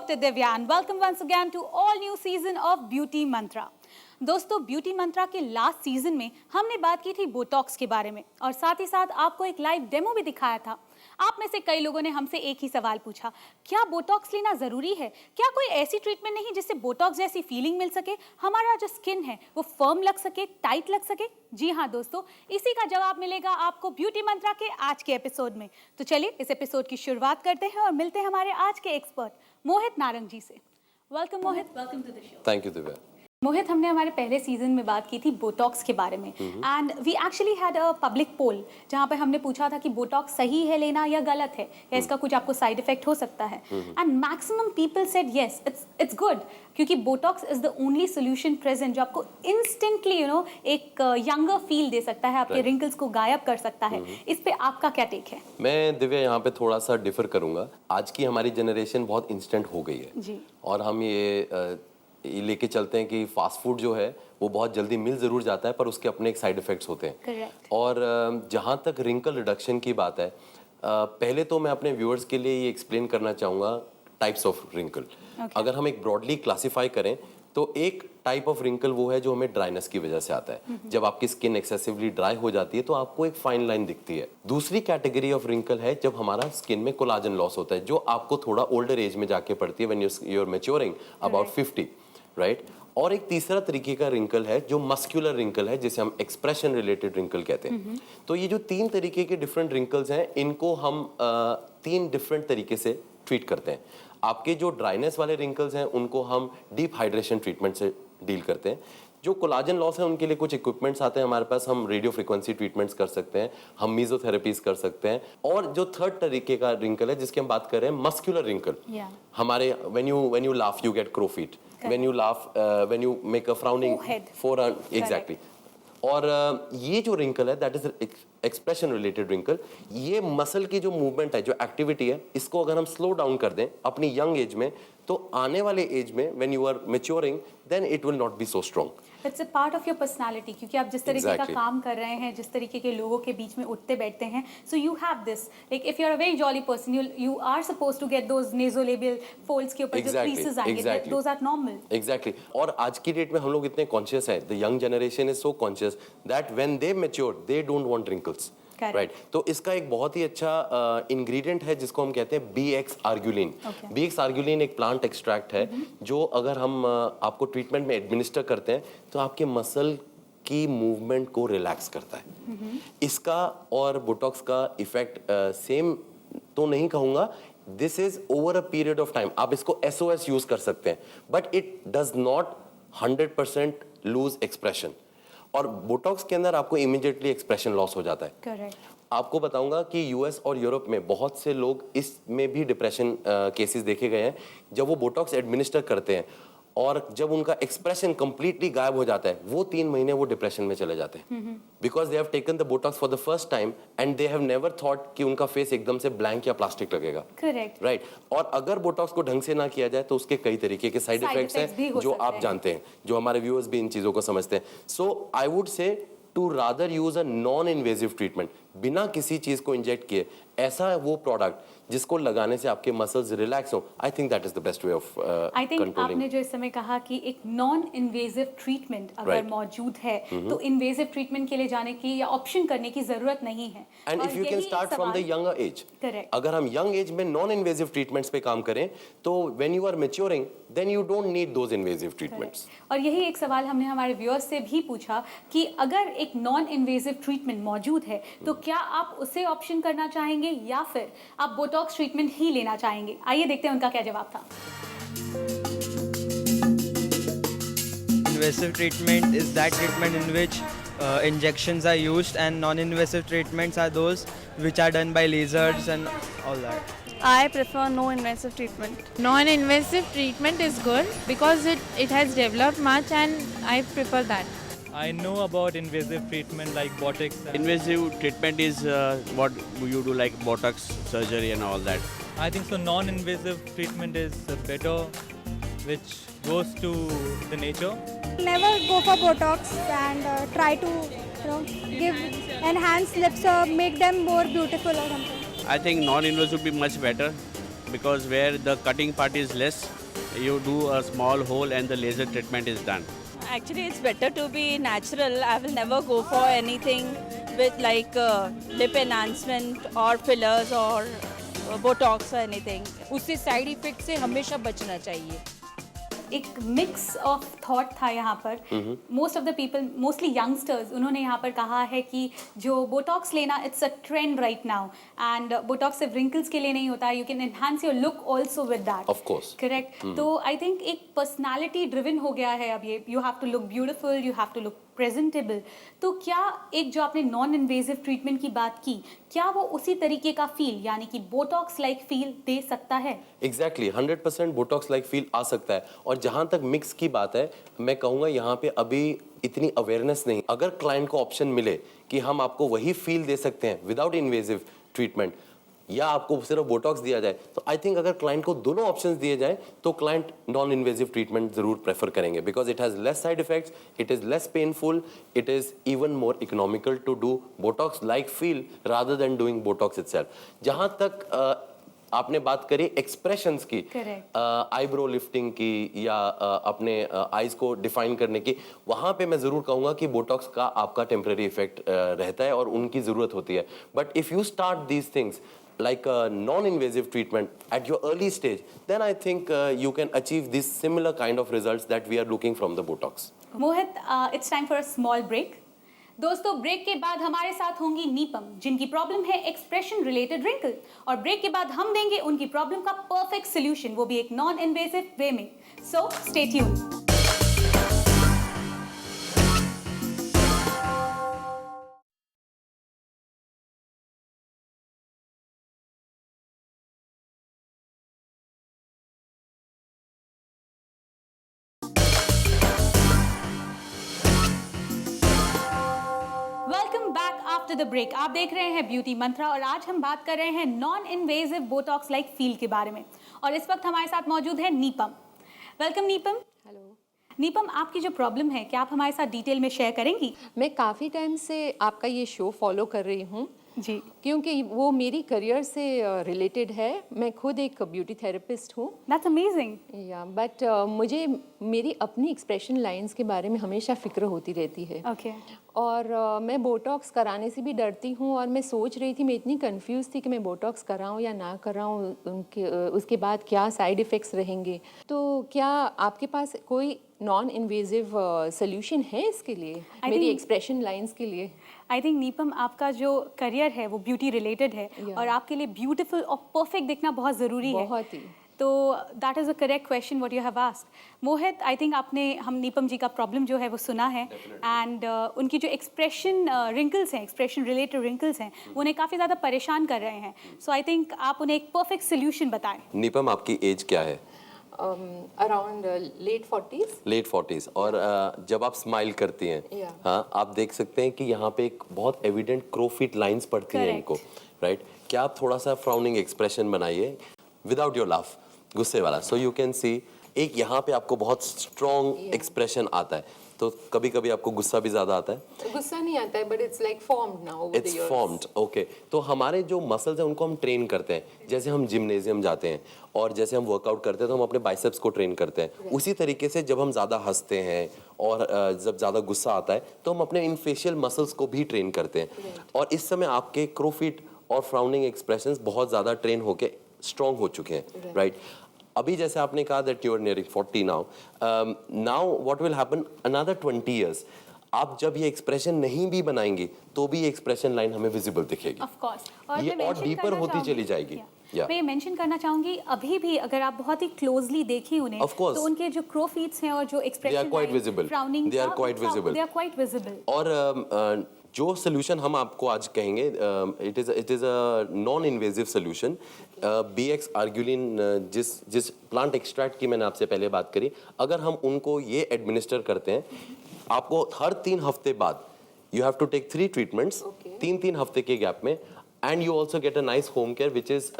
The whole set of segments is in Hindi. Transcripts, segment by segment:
Dr. Divya and welcome once again to all new season of Beauty Mantra. दोस्तों ब्यूटी मंत्रा के लास्ट सीजन में हमने बात की थी बोटॉक्स के बारे में और साथ ही साथ आपको एक लाइव डेमो भी दिखाया था। आप में से कई लोगों ने हमसे एक ही सवाल पूछा, क्या बोटॉक्स लेना ज़रूरी है? क्या कोई ऐसी ट्रीटमेंट नहीं जिससे बोटॉक्स जैसी फीलिंग मिल सके, हमारा जो स्किन है वो फर्म लग सके, टाइट लग सके? जी हाँ दोस्तों, इसी का जवाब मिलेगा आपको ब्यूटी मंत्रा के आज के एपिसोड में। तो चलिए इस एपिसोड की शुरुआत करते हैं और मिलते हैं हमारे आज के एक्सपर्ट मोहित नारंग जी से। Welcome Mohit, welcome to the show. Thank you Divya. Mohit, हमने हमारे पहले सीजन में बात की थी बोटॉक्स के बारे में and we actually had a public poll जहाँ पे हमने पूछा था कि बोटॉक्स सही है लेना या गलत है या इसका कुछ आपको साइड इफेक्ट हो सकता है and maximum people said yes it's good क्योंकि Botox is the only solution present जो आपको इंस्टेंटली एक यंगर फील दे सकता है, आपके रिंकल्स को गायब कर सकता है। इस पे आपका क्या टेक है? मैं दिव्या यहाँ पे थोड़ा सा डिफर करूंगा। आज की हमारी जनरेशन बहुत इंस्टेंट हो गई है जी। और हम ये लेके चलते हैं कि फास्ट फूड जो है वो बहुत जल्दी मिल ज़रूर जाता है पर उसके अपने एक साइड इफ़ेक्ट्स होते हैं। Correct. और जहाँ तक रिंकल रिडक्शन की बात है, पहले तो मैं अपने व्यूअर्स के लिए ये एक्सप्लेन करना चाहूँगा टाइप्स ऑफ रिंकल। अगर हम एक ब्रॉडली क्लासीफाई करें तो एक टाइप ऑफ रिंकल वो है जो हमें ड्राइनेस की वजह से आता है। जब आपकी स्किन एक्सेसिवली ड्राई हो जाती है तो आपको एक फाइन लाइन दिखती है। दूसरी कैटेगरी ऑफ रिंकल है जब हमारा स्किन में कोलाजन लॉस होता है, जो आपको थोड़ा ओल्डर एज में जाके पड़ती है, when you are maturing about 50, right. और एक तीसरा तरीके का रिंकल है जो मस्कुलर रिंकल है, जिसे हम एक्सप्रेशन रिलेटेड रिंकल कहते हैं। तो ये जो तीन तरीके के डिफरेंट रिंकल्स हैं, इनको हम तीन डिफरेंट तरीके से ट्रीट करते हैं। आपके जो ड्राइनेस वाले रिंकल्स हैं उनको हम डीप हाइड्रेशन ट्रीटमेंट से डील करते हैं। जो कोलाजन लॉस है उनके लिए कुछ इक्विपमेंट्स आते हैं हमारे पास, हम रेडियो फ्रिक्वेंसी ट्रीटमेंट्स कर सकते हैं, हम मीजोथेरेपीज कर सकते हैं। और जो थर्ड तरीके का रिंकल है जिसकी हम बात कर रहे हैं मस्कुलर रिंकल, हमारे when you laugh you get crow feet, when you laugh, when you make a frowning forehead, exactly. और ये जो रिंकल है that is expression related wrinkle. ये मसल की जो मूवमेंट है, जो एक्टिविटी है, इसको अगर हम स्लो डाउन कर दें अपनी यंग एज में, तो आने वाले एज में when you are maturing then it will not be so strong. It's a part of your personality, क्योंकि आप जिस तरीके का काम कर रहे हैं, जिस तरीके के लोगों के बीच में उठते बैठते हैं, so you have this like if you are a very jolly person you are supposed to get those nasolabial folds के ऊपर जो क्रीसेस आएंगे, दोस आर नॉर्मल। एग्जैक्टली। और आज की डेट में हम लोग इतने कॉन्शियस हैं, the young generation is so conscious that when they mature they don't want wrinkles, right. तो इसका एक बहुत ही अच्छा इंग्रेडिएंट है जिसको हम कहते हैं BX आर्गुलिन। BX आर्गुलिन एक प्लांट एक्सट्रैक्ट है जो अगर हम आपको ट्रीटमेंट में एडमिनिस्टर करते हैं तो आपके मसल की मूवमेंट को रिलैक्स करता है। इसका और बोटॉक्स का इफेक्ट सेम तो नहीं कहूँगा, this is over a period of time. आप इसको SOS यूज कर सकते हैं but it does not 100% lose expression. और बोटॉक्स के अंदर आपको इमीडिएटली एक्सप्रेशन लॉस हो जाता है। करेक्ट। आपको बताऊंगा कि US और यूरोप में बहुत से लोग इसमें भी डिप्रेशन केसेस देखे गए हैं जब वो बोटॉक्स एडमिनिस्टर करते हैं और जब उनका एक्सप्रेशन कंप्लीटली गायब हो जाता है, वो 3 महीने वो डिप्रेशन में चले जाते हैं because they have taken the Botox for the first time and they have never thought कि उनका फेस एकदम से ब्लैंक या प्लास्टिक लगेगा। Correct, right. और अगर बोटॉक्स को ढंग से ना किया जाए तो उसके कई तरीके के साइड इफेक्ट्स हैं जो आप जानते हैं, जो हमारे व्यूअर्स भी इन चीजों को समझते हैं। So I would say to rather use a non invasive treatment, बिना किसी चीज को इंजेक्ट किए, ऐसा वो प्रोडक्ट जिसको लगाने से आपके मसल्स रिलैक्स हो। I think that is the best way of controlling. आपने जो इस समय कहा कि एक नॉन इन्वेजिव ट्रीटमेंट अगर मौजूद है तो इन्वेजिव ट्रीटमेंट के लिए जाने की या ऑप्शन करने की जरूरत नहीं है। And if you can start from the younger age, correct. अगर हम यंग एज में नॉन इन्वेजिव ट्रीटमेंट्स पे काम करें तो when you are maturing then you don't need those invasive treatments. और यही एक सवाल हमने हमारे व्यूअर्स से भी पूछा कि अगर एक नॉन इन्वेजिव ट्रीटमेंट मौजूद है तो क्या आप उसे ऑप्शन करना चाहेंगे या फिर आप बोटॉक्स ट्रीटमेंट ही लेना चाहेंगे? आइए देखते हैं उनका क्या जवाब था। Invasive treatment is that treatment in which injections are used, and non-invasive treatments are those which are done by lasers and all that. I prefer no invasive treatment. Non-invasive treatment is good because it has developed much and I prefer that. I know about invasive treatment like Botox. Invasive treatment is what you do like Botox surgery and all that. I think so non-invasive treatment is better, which goes to the nature. Never go for Botox and try to give enhance lips or make them more beautiful or something. I think non-invasive would be much better because where the cutting part is less, you do a small hole and the laser treatment is done. Actually, it's better to be natural. I will never go for anything with like lip enhancement or fillers or Botox or anything. उससे साइड इफेक्ट से हमेशा बचना चाहिए. एक मिक्स ऑफ थॉट था यहाँ पर. Most of the people, mostly youngsters, उन्होंने यहाँ पर कहा है कि जो बोटॉक्स लेना, it's a trend right now, and Botox सिर्फ रिंकल्स के लिए नहीं होता है, you can enhance your look also with that. Of course. Correct. तो आई थिंक एक पर्सनैलिटी ड्रिवन हो गया है अब ये. You have to look beautiful, you have to look presentable. तो क्या एक जो आपने नॉन इन्वेजिव ट्रीटमेंट की बात की, क्या वो उसी तरीके का फील, यानी कि बोटॉक्स लाइक फील दे सकता है? एग्जैक्टली 100% बोटॉक्स लाइक फील आ सकता है. और जहां तक मिक्स की बात है, मैं कहूँगा यहाँ पे अभी इतनी अवेयरनेस नहीं. अगर क्लाइंट को ऑप्शन मिले कि हम आपको वही फील दे सकते हैं विदाउट इन्वेजिव ट्रीटमेंट, या आपको सिर्फ बोटॉक्स दिया जाए, तो आई थिंक अगर क्लाइंट को दोनों ऑप्शंस दिए जाए तो क्लाइंट नॉन इन्वेजिव ट्रीटमेंट जरूर प्रेफर करेंगे, because it has less side effects, it is less painful, it is even more economical to do Botox like feel rather than doing Botox itself. जहां तक आपने बात करी एक्सप्रेशंस की, आईब्रो लिफ्टिंग की, या अपने आईज को डिफाइन करने की, वहां पे मैं जरूर कहूंगा कि बोटॉक्स का आपका टेम्पररी इफेक्ट रहता है और उनकी जरूरत होती है. But if you start these things like a non-invasive treatment at your early stage, then I think you can achieve this similar kind of results that we are looking from the Botox. Mohit, it's time for a small break. दोस्तों, ब्रेक के बाद हमारे साथ होंगी नीपम, जिनकी प्रॉब्लम है एक्सप्रेशन रिलेटेड रिंकल, और ब्रेक के बाद हम देंगे उनकी प्रॉब्लम का परफेक्ट सोल्यूशन, वो भी एक नॉन इन्वेजिव वे में. So stay tuned. Welcome back after the break. आप देख रहे हैं ब्यूटी मंत्रा, और आज हम बात कर रहे हैं non invasive Botox like feel के बारे में. और इस वक्त हमारे साथ मौजूद है नीपम. वेलकम नीपम. हेलो. नीपम, आपकी जो प्रॉब्लम है, क्या आप हमारे साथ डिटेल में शेयर करेंगी? मैं काफ़ी टाइम से आपका ये शो फॉलो कर रही हूँ जी, क्योंकि वो मेरी करियर से रिलेटेड है. मैं खुद एक ब्यूटी थेरेपिस्ट हूँ. That's amazing. या बट मुझे मेरी अपनी एक्सप्रेशन लाइंस के बारे में हमेशा फिक्र होती रहती है. ओके. और मैं बोटॉक्स कराने से भी डरती हूँ, और मैं सोच रही थी, मैं इतनी कंफ्यूज थी कि मैं बोटॉक्स कराऊँ या ना कराऊँ, उसके बाद क्या साइड इफ़ेक्ट्स रहेंगे. तो क्या आपके पास कोई नॉन इन्वेजिव सोल्यूशन है इसके लिए, मेरी एक्सप्रेशन लाइंस के लिए? आई थिंक नीपम, आपका जो करियर है वो ब्यूटी रिलेटेड है, और आपके लिए ब्यूटीफुल और परफेक्ट दिखना बहुत ज़रूरी है. बहुत ही. तो that is a correct question what you have asked. Mohit, I think हम नीपम जी का प्रॉब्लम जो है वो सुना है, एंड उनकी जो एक्सप्रेशन रिंकल्स हैं, एक्सप्रेशन रिलेटेड रिंकल्स हैं, वो उन्हें काफ़ी ज़्यादा परेशान कर रहे हैं. सो आई थिंक आप उन्हें एक परफेक्ट सोल्यूशन बताएं. नीपम, आपकी एज क्या है? Around late 40s. Late 40s. और जब आप स्माइल करती हैं, हाँ, आप देख सकते हैं कि यहाँ पे एक बहुत एविडेंट क्रोफिट लाइंस पड़ती हैं इनको, राइट? क्या आप थोड़ा सा फ्राउनिंग एक्सप्रेशन बनाइए विदाउट योर लाफ, गुस्से वाला, सो यू कैन सी एक यहाँ पे आपको बहुत स्ट्रॉन्ग एक्सप्रेशन आता है. तो कभी कभी आपको गुस्सा भी ज्यादा आता है? गुस्सा नहीं आता है, but it's like formed now over the years. It's formed. Okay. तो हमारे जो मसल्स हैं उनको हम ट्रेन करते हैं. जैसे हम जिम्नेजियम जाते हैं और जैसे हम वर्कआउट करते हैं तो हम अपने बाइसेप्स को ट्रेन करते हैं. उसी तरीके से जब हम ज़्यादा हंसते हैं और जब ज़्यादा गुस्सा आता है तो हम अपने इन फेशियल मसल्स को भी ट्रेन करते हैं. और इस समय आपके क्रोफिट और फ्राउनिंग एक्सप्रेशंस बहुत ज़्यादा ट्रेन होके स्ट्रॉन्ग हो चुके हैं, राइट? अभी जैसे आपने कहा that you are nearing 40 now what will happen another 20 years. आप जब ये एक्सप्रेशन नहीं भी बनाएंगे तो भी ये एक्सप्रेशन लाइन हमें विजिबल दिखेगी. Of course. और ये और डीपर होती चली जाएगी. मैं ये मेंशन करना चाहूंगी, अभी भी अगर आप बहुत ही क्लोजली देखें उन्हें, तो उनके जो क्रोफिट्स हैं और जो expression frowning, they are quite visible. और जो सोल्यूशन हम आपको आज कहेंगे, it is a non invasive solution. BX argireline, जिस प्लांट एक्सट्रैक्ट की मैंने आपसे पहले बात करी, अगर हम उनको ये एडमिनिस्टर करते हैं, आपको हर 3 हफ्ते बाद you have to take 3 treatments, 3 हफ्ते के गैप में, and you also get a nice home care which is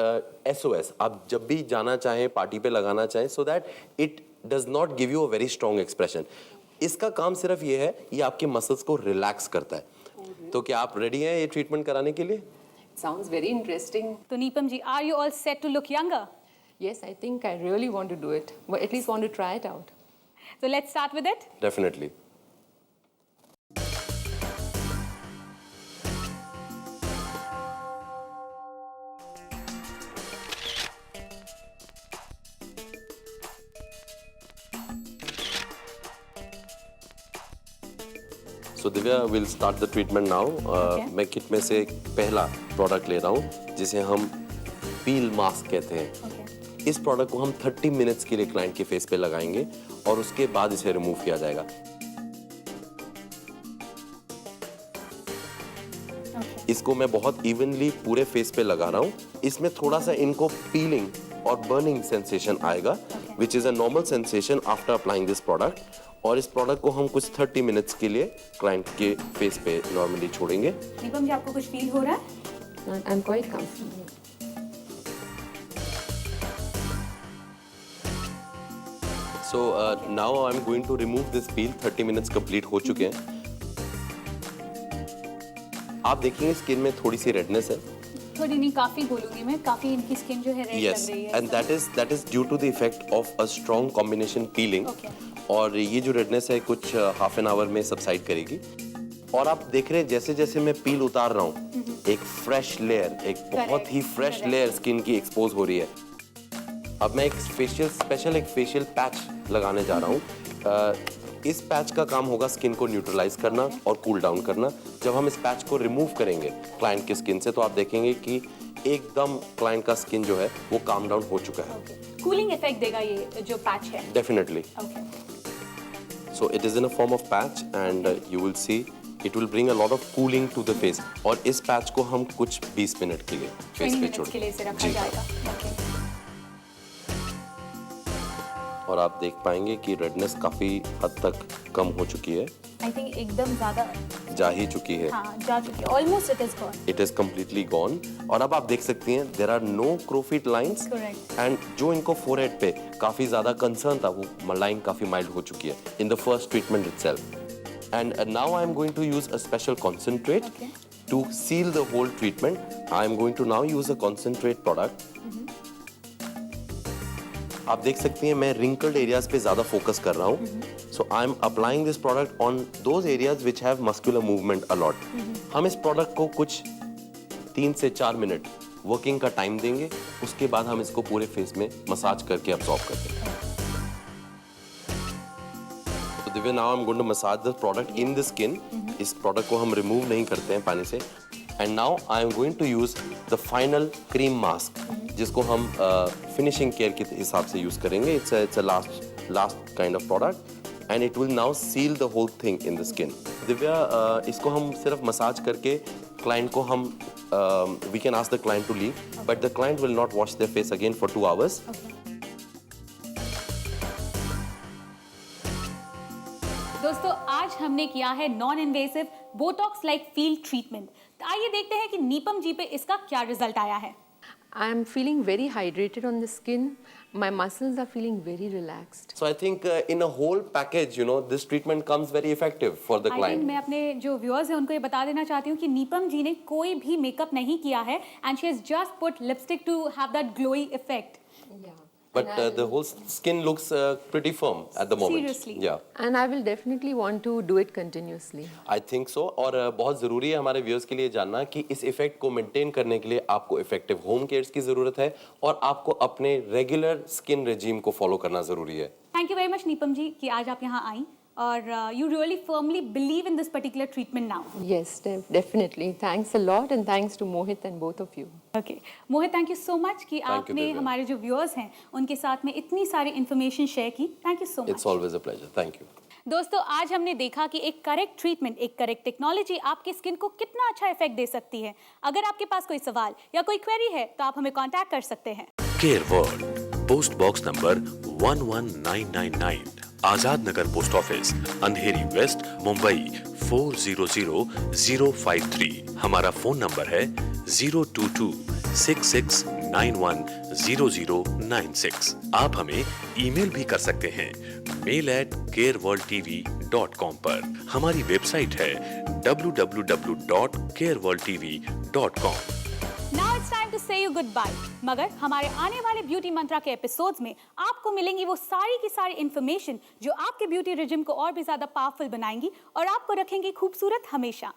SOS. आप जब भी जाना चाहें, पार्टी पे लगाना चाहें, so that it does not give you a very strong expression. इसका काम सिर्फ ये है, ये आपके मसल्स को रिलैक्स करता है. तो क्या आप रेडी हैं ये ट्रीटमेंट कराने के लिए? Sounds very interesting. तो नीपम जी, are you all set to look younger? Yes, I think I really want to do it. Well, at least want to try it out. So let's start with it. Definitely. So Divya, we'll start the treatment now. मैं किट में से पहला प्रोडक्ट ले रहा हूँ जिसे हम पील मास्क कहते हैं। इस प्रोडक्ट को हम 30 मिनट्स के लिए क्लाइंट के फेस पे लगाएंगे और उसके बाद इसे रिमूव किया जाएगा। इसको मैं बहुत इवनली पूरे फेस पे लगा रहा हूँ। इसमें थोड़ा सा इनको पीलिंग और बर्निंग सेंसेशन आएगा, which is a normal sensation after applying this product. और इस प्रोडक्ट को हम कुछ 30 मिनट्स के लिए क्लाइंट के फेस पे नॉर्मली छोड़ेंगे। निपम जी, आपको कुछ फील हो रहा है? I'm quite comfortable. So now I'm going to remove this peel. 30 minutes complete हो चुके हैं। आप देखेंगे स्किन में थोड़ी सी रेडनेस है। थोड़ी नहीं, काफी बोलूंगी मैं, काफी इनकी स्किन जो है रेड Yes, लग रही है। and that is due to the effect of a strong combination peeling. Okay. और ये जो रेडनेस है कुछ हाफ एन आवर में सबसाइड करेगी। और आप देख रहे हैं जैसे जैसे मैं पील उतार रहा हूँ एक फ्रेश लेयर, एक बहुत ही फ्रेश लेयर स्किन की एक्सपोज हो रही है। अब मैं एक फेशियल पैच लगाने जा रहा हूँ। इस पैच का काम होगा स्किन को न्यूट्रलाइज करना और कूल डाउन करना। जब हम इस पैच को रिमूव करेंगे क्लाइंट के स्किन से तो आप देखेंगे कि एकदम क्लाइंट का स्किन जो है वो काम डाउन हो चुका है। कूलिंग इफेक्ट देगा ये जो पैच है? Definitely. So it is in a form of patch and you will see it will bring a lot of cooling to the face. और इस पैच को हम कुछ 20 मिनट के लिए फेस पे छोड़ेंगे। जी। और आप देख पाएंगे कि रेडनेस काफी हद तक कम हो चुकी है। आई थिंक एकदम ज्यादा जा ही चुकी है। हाँ, जा चुकी है। Almost it is gone. It is completely gone. और अब आप देख सकती हैं there are no crow's feet lines. Correct. And जो इनको फोरहेड पे काफी ज्यादा कंसर्न था वो लाइन काफी माइल्ड हो चुकी है in the first treatment itself. And now I am going to use a special concentrate to seal the whole treatment. I am going to now use a concentrate product. आप देख सकती हैं मैं रिंकल्ड एरियाज पे ज्यादा फोकस कर रहा हूँ। So I am applying this product on those areas which have muscular movement a lot. हम इस प्रोडक्ट को कुछ 3 से 4 मिनट वर्किंग का टाइम देंगे, उसके बाद हम इसको पूरे फेस में मसाज करके अब्सॉर्ब करते हैं। तो Divya, now I am going to massage the product in the skin. इस प्रोडक्ट को हम रिमूव नहीं करते हैं पानी से। And now I am going to use the final cream mask जिसको हम फिनिशिंग केयर के हिसाब से यूज करेंगे। It's a last kind of product and it will now seal the whole thing in the skin. Divya, इसको हम सिर्फ मसाज करके क्लाइंट को हम we can ask the client to leave, but the client will not wash their face again for 2 hours. दोस्तों, आज हमने किया है non invasive Botox like feel treatment. आइए देखते हैं कि नीपम जी पे इसका क्या रिजल्ट आया है। I am feeling very hydrated on the skin. My muscles are feeling very relaxed. So I think in a whole package, you know, this treatment comes very effective for the I client. think मैं अपने जो व्यूअर्स हैं उनको ये बता देना चाहती हूँ कि नीपम जी ने कोई भी मेकअप नहीं किया है and she has just put lipstick to have that glowy effect. Yeah. But the whole skin looks pretty firm at the moment. Seriously. Yeah. And I will definitely want to do it continuously. I think so. और बहुत ज़रूरी है हमारे व्यूअर्स के लिए जानना कि इस इफेक्ट को मेंटेन करने के लिए आपको इफेक्टिव होम केयर्स की ज़रूरत है और आपको अपने रेगुलर स्किन रेजिम को फॉलो करना ज़रूरी है। थैंक यू वेरी मच नीपम जी कि आज आप यहाँ आई और you really firmly believe in this particular treatment now. Yes, definitely. Thanks a lot and thanks to Mohit and both of you. Okay. Mohit, thank you so much कि you, आपने Divya. हमारे जो व्यूअर्स हैं उनके साथ में इतनी सारी इन्फॉर्मेशन शेयर की। Thank you so much. It's always a pleasure. Thank you. दोस्तों, आज हमने देखा कि एक करेक्ट ट्रीटमेंट, एक करेक्ट टेक्नोलॉजी आपकी स्किन को कितना अच्छा इफेक्ट दे सकती है। अगर आपके पास कोई सवाल या कोई क्वेरी है तो आप हमें कांटेक्ट कर सकते हैं। Care world, post box number 11999, Azad Nagar post office, अंधेरी वेस्ट, मुंबई 400053। हमारा फोन नंबर है 02266910096। आप हमें ईमेल भी कर सकते हैं mail@careworldtv.com पर। हमारी वेबसाइट है www.careworldtv.com। Now it's time time to say you goodbye. मगर हमारे आने वाले ब्यूटी मंत्रा के एपिसोड्स में आपको मिलेंगी वो सारी की सारी इंफॉर्मेशन जो आपके ब्यूटी रिजिम को और भी ज्यादा पावरफुल बनाएंगी और आपको रखेंगी खूबसूरत हमेशा।